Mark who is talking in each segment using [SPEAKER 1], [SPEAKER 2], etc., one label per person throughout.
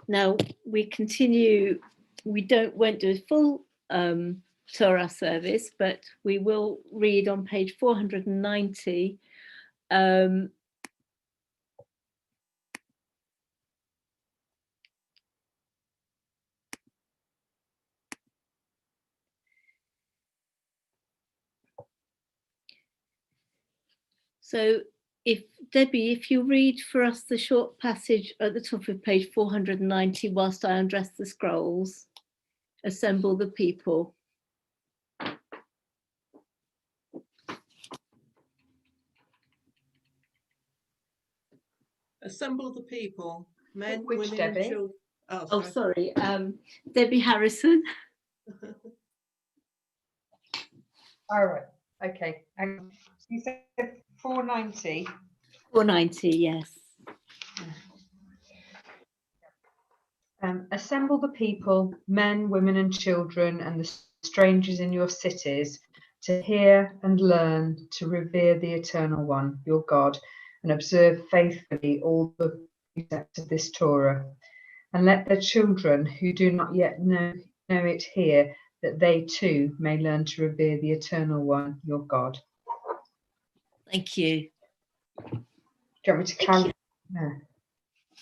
[SPEAKER 1] Now we continue, won't do a full Torah service, but we will read on page 490 so if Debbie, if you read for us the short passage at the top of page 490 whilst I undress the scrolls, assemble the people.
[SPEAKER 2] Assemble the people, men,
[SPEAKER 3] Which
[SPEAKER 2] women,
[SPEAKER 3] Debbie?
[SPEAKER 2] and children.
[SPEAKER 1] Oh, sorry. Debbie Harrison.
[SPEAKER 3] All right. Okay. You said 490.
[SPEAKER 1] 490, yes.
[SPEAKER 3] Assemble the people, men, women, and children, and the strangers in your cities, to hear and learn to revere the Eternal One, your God, and observe faithfully all the precepts of this Torah. And let their children who do not yet know it hear, that they too may learn to revere the Eternal One, your God.
[SPEAKER 1] Thank you.
[SPEAKER 3] Do you want me to carry?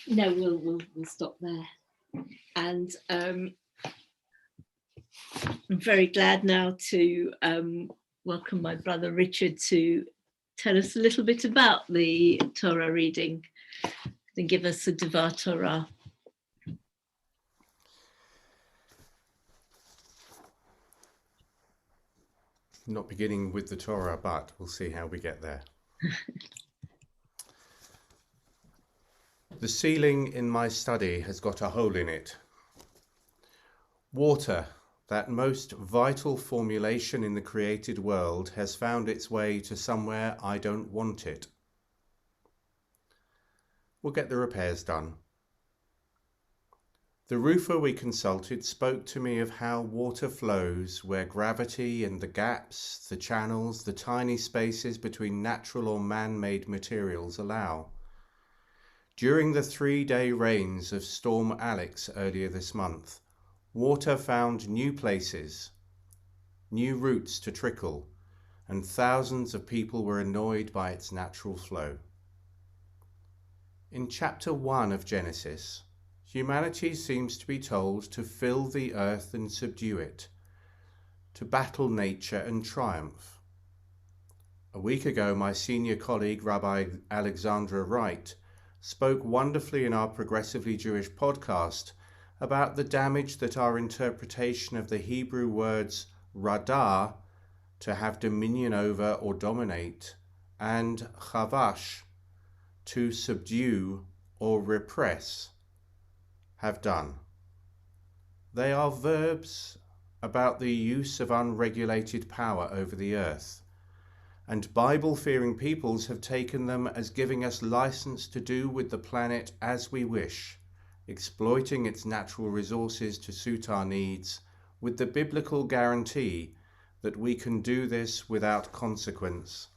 [SPEAKER 1] No, we'll stop there. And I'm very glad now to welcome my brother Richard to tell us a little bit about the Torah reading and give us a Devar Torah.
[SPEAKER 4] Not beginning with the Torah, but we'll see how we get there. The ceiling in my study has got a hole in it. Water, that most vital formulation in the created world, has found its way to somewhere I don't want it. We'll get the repairs done. The roofer we consulted spoke to me of how water flows where gravity and the gaps, the channels, the tiny spaces between natural or man-made materials allow. During the 3-day rains of Storm Alex earlier this month, water found new places, new routes to trickle, and thousands of people were annoyed by its natural flow. In chapter 1 of Genesis, humanity seems to be told to fill the earth and subdue it, to battle nature and triumph. A week ago, my senior colleague, Rabbi Alexandra Wright, spoke wonderfully in our Progressively Jewish podcast about the damage that our interpretation of the Hebrew words radah, to have dominion over or dominate, and chavash, to subdue or repress, have done. They are verbs about the use of unregulated power over the earth, and Bible-fearing peoples have taken them as giving us license to do with the planet as we wish, exploiting its natural resources to suit our needs, with the biblical guarantee that we can do this without consequence,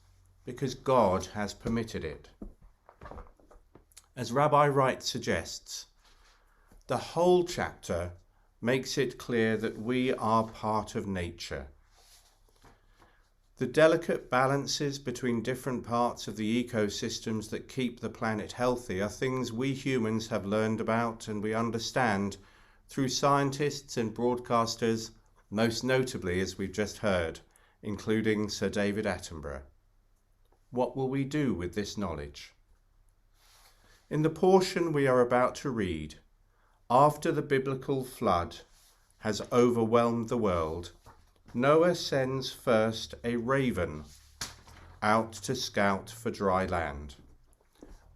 [SPEAKER 4] because God has permitted it. As Rabbi Wright suggests, the whole chapter makes it clear that we are part of nature. The delicate balances between different parts of the ecosystems that keep the planet healthy are things we humans have learned about and we understand through scientists and broadcasters, most notably, as we've just heard, including Sir David Attenborough. What will we do with this knowledge? In the portion we are about to read, after the biblical flood has overwhelmed the world, Noah sends first a raven out to scout for dry land.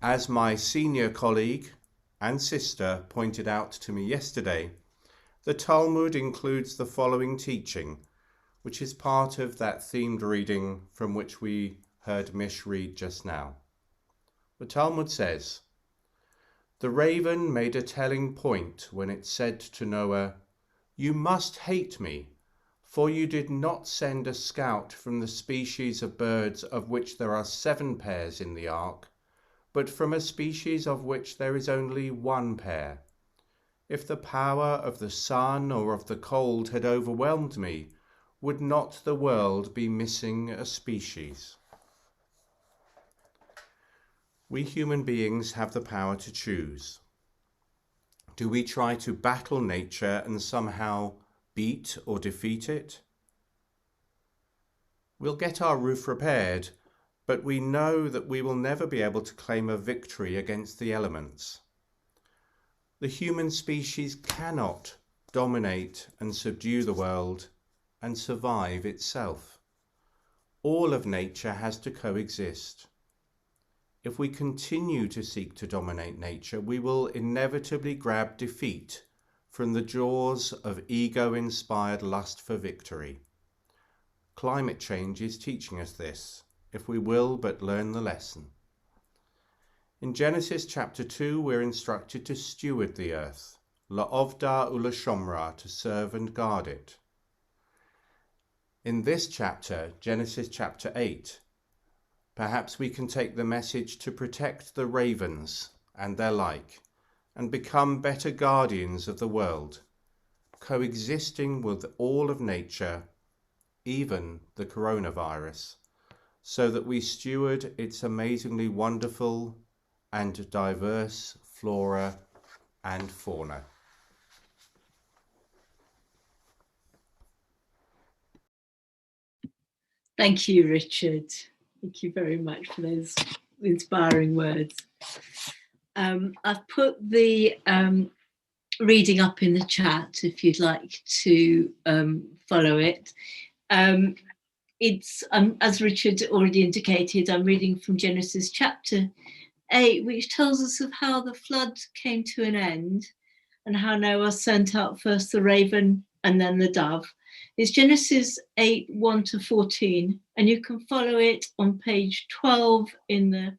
[SPEAKER 4] As my senior colleague and sister pointed out to me yesterday, the Talmud includes the following teaching, which is part of that themed reading from which we heard Mish read just now. The Talmud says, "The raven made a telling point when it said to Noah, 'You must hate me, for you did not send a scout from the species of birds of which there are 7 pairs in the ark, but from a species of which there is only 1 pair. If the power of the sun or of the cold had overwhelmed me, would not the world be missing a species? We human beings have the power to choose. Do we try to battle nature and somehow beat or defeat it? We'll get our roof repaired, but we know that we will never be able to claim a victory against the elements. The human species cannot dominate and subdue the world and survive itself. All of nature has to coexist. If we continue to seek to dominate nature, we will inevitably grab defeat from the jaws of ego-inspired lust for victory. Climate change is teaching us this, if we will but learn the lesson. In Genesis chapter 2, we're instructed to steward the earth, la'ovda u'lashomra, to serve and guard it. In this chapter, Genesis chapter 8, perhaps we can take the message to protect the ravens and their like, and become better guardians of the world, coexisting with all of nature, even the coronavirus, so that we steward its amazingly wonderful and diverse flora and fauna.
[SPEAKER 1] Thank you, Richard. Thank you very much for those inspiring words. I've put the reading up in the chat if you'd like to follow it. It's, as Richard already indicated, I'm reading from Genesis chapter 8, which tells us of how the flood came to an end and how Noah sent out first the raven and then the dove. It's Genesis 8, 1-14, and you can follow it on page 12 in the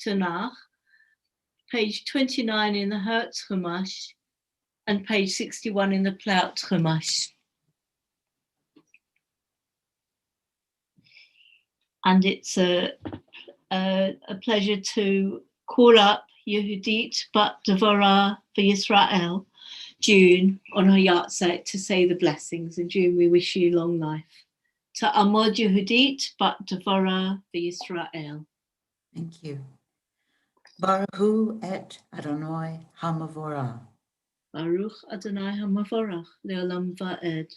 [SPEAKER 1] Tanakh, page 29 in the Hertz Chumash, and page 61 in the Plaut Chumash. And it's a pleasure to call up Yehudit Bat Devorah for Yisrael, June, on her yahrzeit to say the blessings. And June, we wish you long life. Ta'amod Yehudit Bat Devorah for Yisrael.
[SPEAKER 5] Thank you. Baruch hu et Adonai Hamavorah.
[SPEAKER 1] Baruch Adonai Hamavorach le'olam va'ed.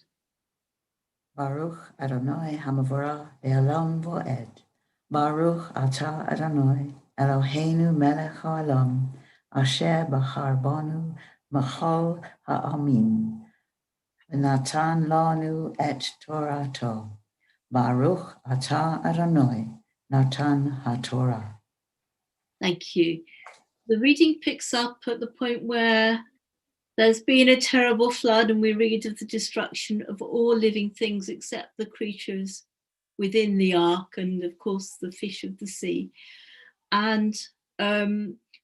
[SPEAKER 5] Baruch Adonai Hamavorah le'olam va'ed. Baruch atah Adonai Eloheinu melech ha'olam asher bachar banu mechol ha'amim v'natan lanu et Torato. Baruch atah Adonai Natan HaTorah.
[SPEAKER 1] Thank you. The reading picks up at the point where there's been a terrible flood, and we read of the destruction of all living things except the creatures within the ark and, of course, the fish of the sea. And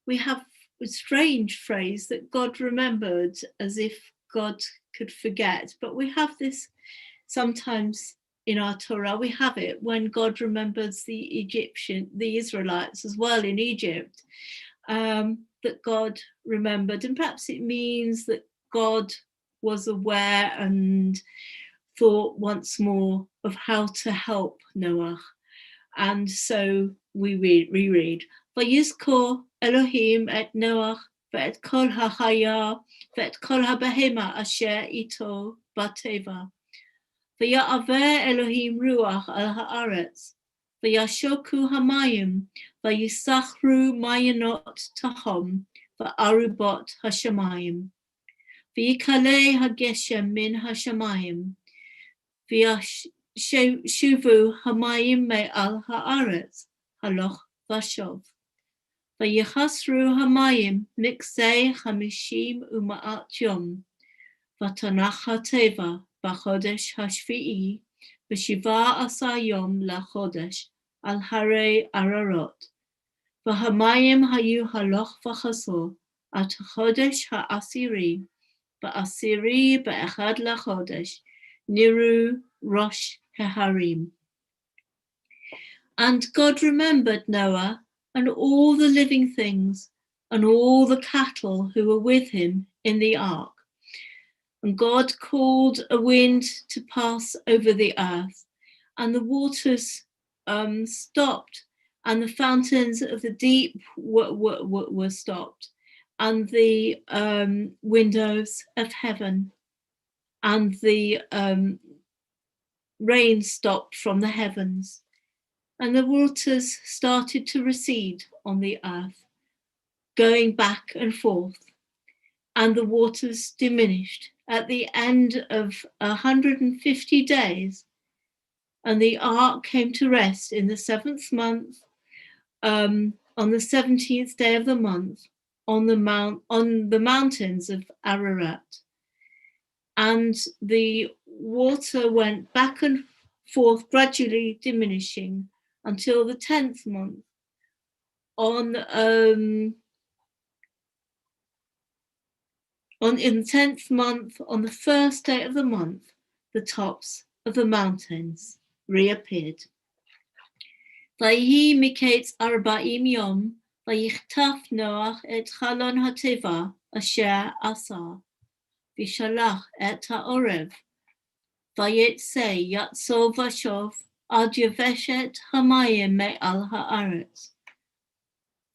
[SPEAKER 1] we have a strange phrase that God remembered, as if God could forget. But we have this sometimes in our Torah, we have it when God remembers the Israelites as well in Egypt, that God remembered. And perhaps it means that God was aware and thought once more of how to help Noah. And so we reread, Vayizkor Elohim et Noach ve'et kol ha'chaya ve'et kol ha'behema asher ito bateva. V'ya'aveh Elohim ruach al ha'aretz, v'yashoku hamayim, v'yisachru mayanot tahom, v'arubot hashamayim. V'yikaleh hageshem min hashamayim, v'yashuvu hamayim me'al ha'aretz, haloch v'shov. V'yichasru hamayim miksei chamishim u'ma'at yom, v'tanach ha'teva, B'chodesh hashvi'i, v'shiva asa yom lachodesh, al harei ararot. V'hamayim hayu haloch v'chasor, at chodesh ha'asiri, v'asiri be'echad lachodesh, niru rosh heharim. And God remembered Noah and all the living things and all the cattle who were with him in the ark. And God called a wind to pass over the earth, and the waters stopped, and the fountains of the deep were stopped, and the windows of heaven, and the rain stopped from the heavens, and the waters started to recede on the earth, going back and forth, and the waters diminished at the end of 150 days. And the ark came to rest in the 7th month, on the 17th day of the month, on the mountains of Ararat. And the water went back and forth, gradually diminishing until the 10th month. In the 10th month, on the first day of the month, the tops of the mountains reappeared. Vayhi miketz arba'im yom, vayichtaf Noach et chalon hateva asher asa, vishalach et ha'orev, vayetze yatzov vashov ad yeveshet hamayim me'al ha'aretz.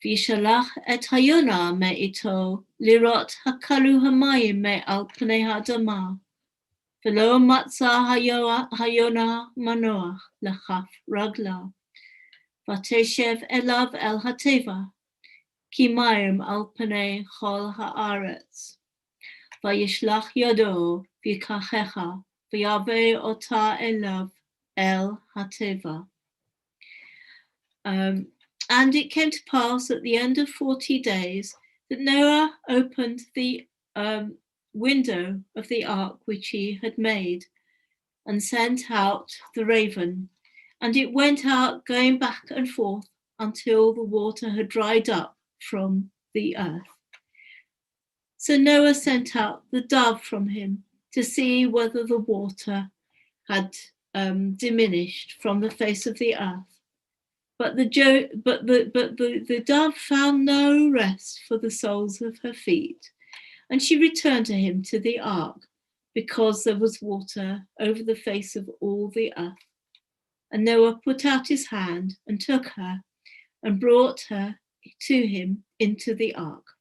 [SPEAKER 1] Vishalach et hayona me'ito lirot hakalu hamayim me'al pnei ha'adama. Velo matza hayona manoach lachaf ragla. Vateshev elav el hateva, ki mayim al pnei chol haaretz. Vayishlach yado v'yikachecha, v'yave ota elav el hateva. And it came to pass at the end of 40 days that Noah opened the window of the ark which he had made, and sent out the raven. And it went out, going back and forth until the water had dried up from the earth. So Noah sent out the dove from him to see whether the water had diminished from the face of the earth. But the dove found no rest for the soles of her feet, and she returned to him to the ark, because there was water over the face of all the earth. And Noah put out his hand and took her and brought her to him into the ark.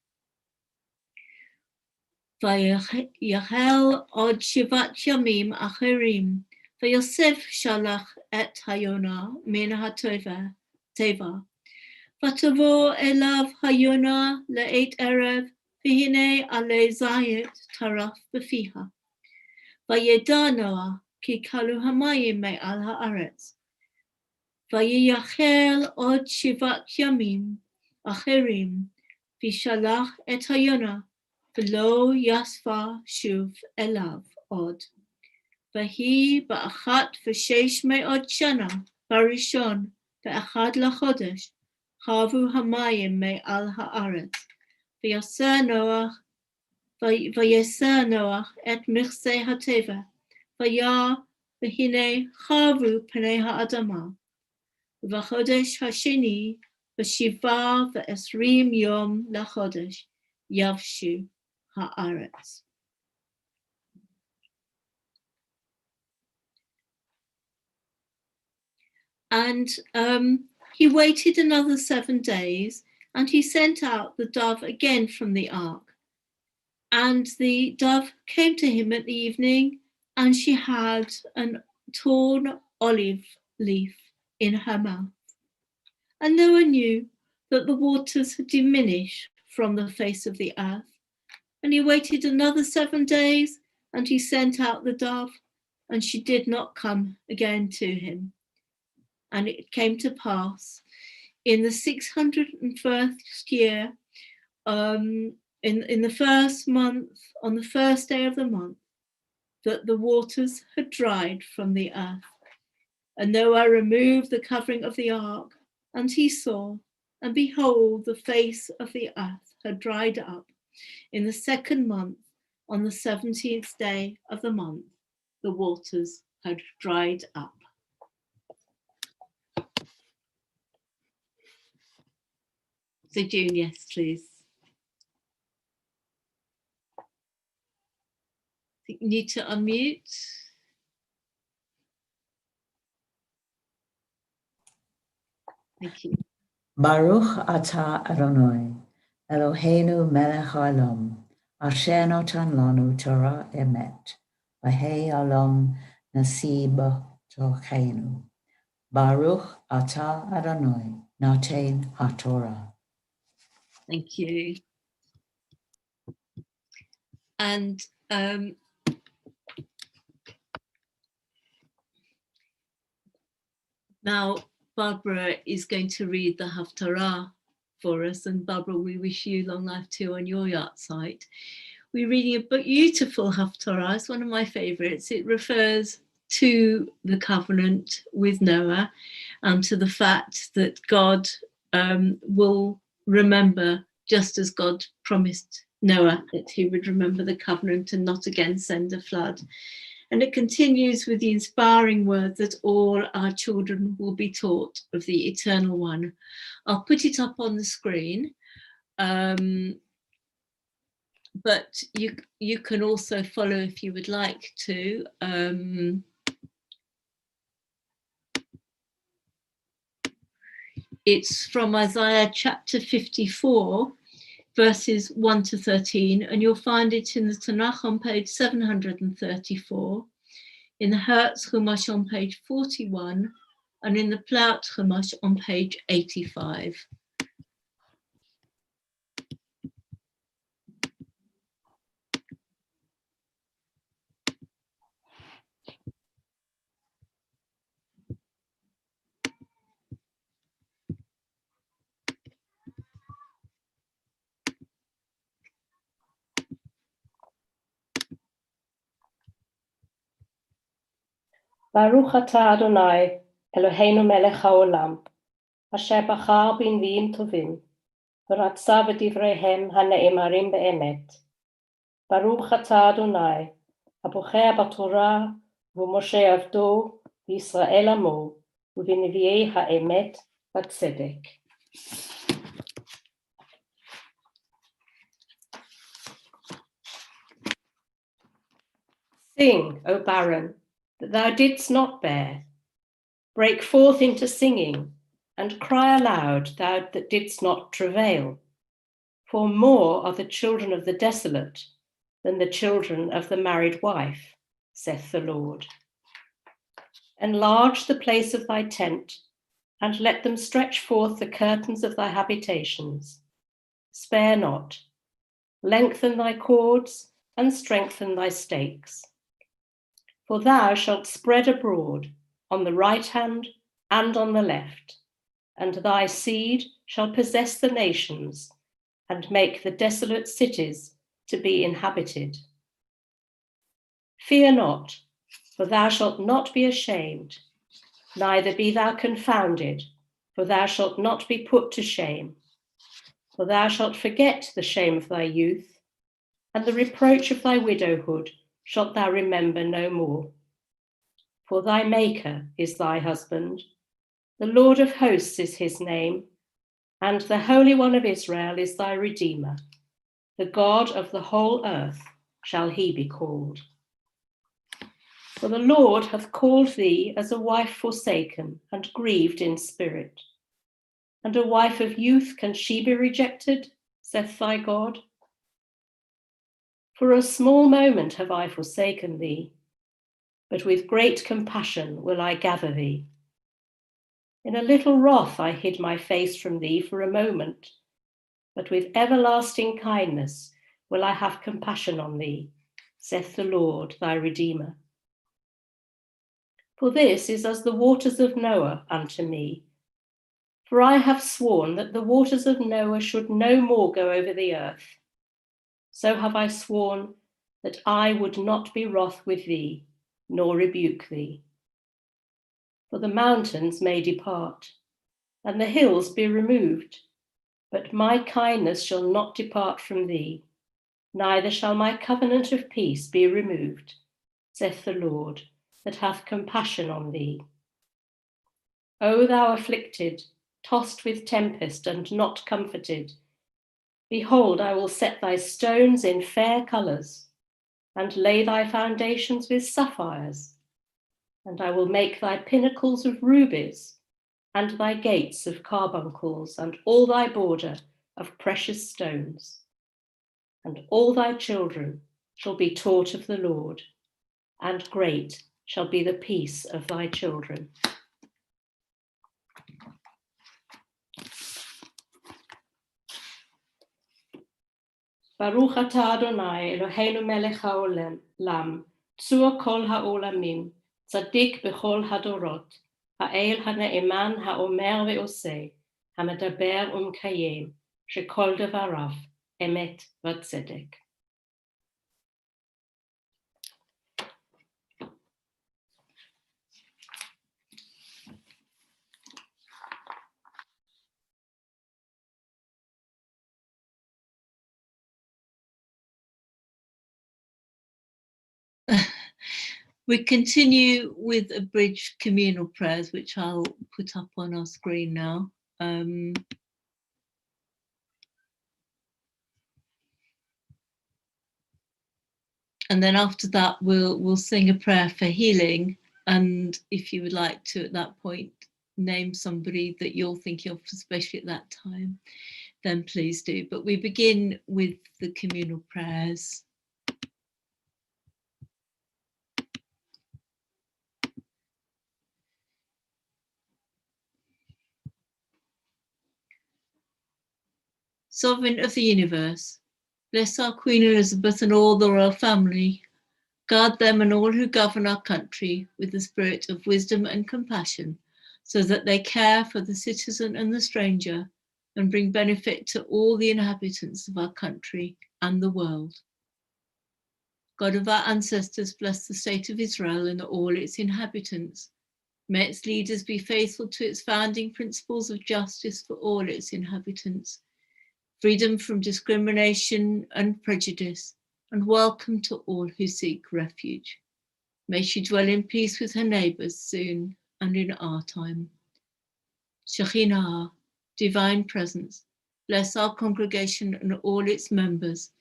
[SPEAKER 1] Vayachel od shivat yamim acherim, vayosef shalach et hayona min hateva, vatavo elav hayona le'et erev, v'hine ale zayet taraf b'fiha. Vayeda Noah ki kalu hamayim me'al ha'aretz. Vayachel od shivat yamim acherim, vishalach et hayona, v'lo yasfa shuv elav od. Vahi ba'achat v'sheish me'od shana, barishon be'achad lachodesh, chavu hamayim me'al ha'aretz. V'yaser Noach et michse hateva, v'ya v'hine chavu pnei ha'adama. V'chodesh hasheni, v'shiva v'esrim yom lachodesh, yavshu ha'aretz. And he waited another 7 days, and he sent out the dove again from the ark. And the dove came to him at the evening, and she had a torn olive leaf in her mouth. And Noah knew that the waters had diminished from the face of the earth. And he waited another 7 days, and he sent out the dove, and she did not come again to him. And it came to pass in the 601st year, in the first month, on the first day of the month, that the waters had dried from the earth. And Noah removed the covering of the ark, and he saw, and behold, the face of the earth had dried up. In the 2nd month, on the 17th day of the month, the waters had dried up. So June, yes, please. need to unmute. Thank you.
[SPEAKER 5] Baruch atah Adonai, Eloheinu melech haolam, asher notan lanu Torah emet, v'hei olam nasi b'tochenu. Baruch atah Adonai, noten haTorah.
[SPEAKER 1] Thank you. And now Barbara is going to read the Haftarah for us. And Barbara, we wish you long life too on your yacht site. We're reading a beautiful Haftarah. It's one of my favorites. It refers to the covenant with Noah and to the fact that God will remember, just as God promised Noah that he would remember the covenant and not again send a flood. And it continues with the inspiring words that all our children will be taught of the Eternal One. I'll put it up on the screen, but you can also follow if you would like to. It's from Isaiah chapter 54, verses 1 to 13, and you'll find it in the Tanakh on page 734, in the Hertz Chumash on page 41, and in the Plaut Chumash on page 85.
[SPEAKER 6] Baruch atah Adonai, Eloheinu melech haolam, asher bachar b'nviim tovim, v'ratza v'divreihem haneimarim be'emet. Baruch atah Adonai, abochea b'Torah v'Moshe avdo v'Yisrael amo, v'neviei ha'emet v'tzedek. Sing, O barren, that thou didst not bear. Break forth into singing, and cry aloud, thou that didst not travail. For more are the children of the desolate than the children of the married wife, saith the Lord. Enlarge the place of thy tent, and let them stretch forth the curtains of thy habitations. Spare not. Lengthen thy cords, and strengthen thy stakes. For thou shalt spread abroad on the right hand and on the left, and thy seed shall possess the nations and make the desolate cities to be inhabited. Fear not, for thou shalt not be ashamed, neither be thou confounded, for thou shalt not be put to shame. For thou shalt forget the shame of thy youth, and the reproach of thy widowhood shalt thou remember no more. For thy Maker is thy husband, the Lord of hosts is his name, and the Holy One of Israel is thy Redeemer. The God of the whole earth shall he be called. For the Lord hath called thee as a wife forsaken and grieved in spirit. And a wife of youth, can she be rejected, saith thy God? For a small moment have I forsaken thee, but with great compassion will I gather thee. In a little wrath I hid my face from thee for a moment, but with everlasting kindness will I have compassion on thee, saith the Lord thy Redeemer. For this is as the waters of Noah unto me. For I have sworn that the waters of Noah should no more go over the earth. So have I sworn that I would not be wroth with thee, nor rebuke thee. For the mountains may depart, and the hills be removed, but my kindness shall not depart from thee, neither shall my covenant of peace be removed, saith the Lord, that hath compassion on thee. O thou afflicted, tossed with tempest and not comforted, behold, I will set thy stones in fair colours. and lay thy foundations with sapphires. And I will make thy pinnacles of rubies, and thy gates of carbuncles, and all thy border of precious stones. And all thy children shall be taught of the Lord, and great shall be the peace of thy children. Baruch atah Adonai Eloheinu melech haolam, tzur kol haolamim, tzaddik bechol hadorot, ha'el ha'ne'eman ha'omer ve'oseh, ha'medaber u'mkayem, shekol devarav emet v'tzedek.
[SPEAKER 1] We continue with abridged communal prayers, which I'll put up on our screen now. And then after that, we'll sing a prayer for healing. And if you would like to, at that point, name somebody that you're thinking of, especially at that time, then please do. But we begin with the communal prayers. Sovereign of the universe, bless our Queen Elizabeth and all the royal family. Guard them and all who govern our country with the spirit of wisdom and compassion, so that they care for the citizen and the stranger and bring benefit to all the inhabitants of our country and the world. God of our ancestors, bless the state of Israel and all its inhabitants. May its leaders be faithful to its founding principles of justice for all its inhabitants, freedom from discrimination and prejudice, and welcome to all who seek refuge. May she dwell in peace with her neighbours soon and in our time. Shekhinah, divine presence, bless our congregation and all its members.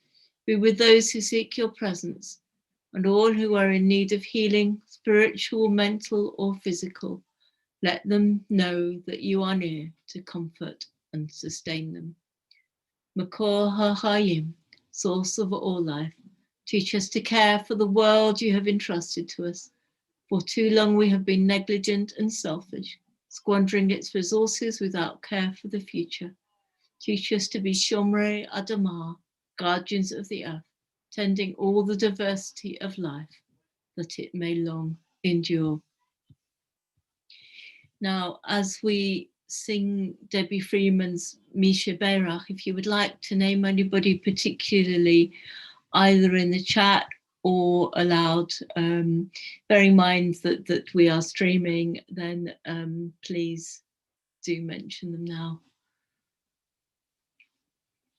[SPEAKER 1] Be with those who seek your presence and all who are in need of healing, spiritual, mental, or physical. Let them know that you are near to comfort and sustain them. Makor HaChayim, source of all life, teach us to care for the world you have entrusted to us. For too long we have been negligent and selfish, squandering its resources without care for the future. Teach us to be Shomrei Adamah, guardians of the earth, tending all the diversity of life, that it may long endure. Now, as we sing Debbie Freeman's Misha Beirach, if you would like to name anybody particularly, either in the chat or aloud, bearing in mind that we are streaming, then please do mention them now.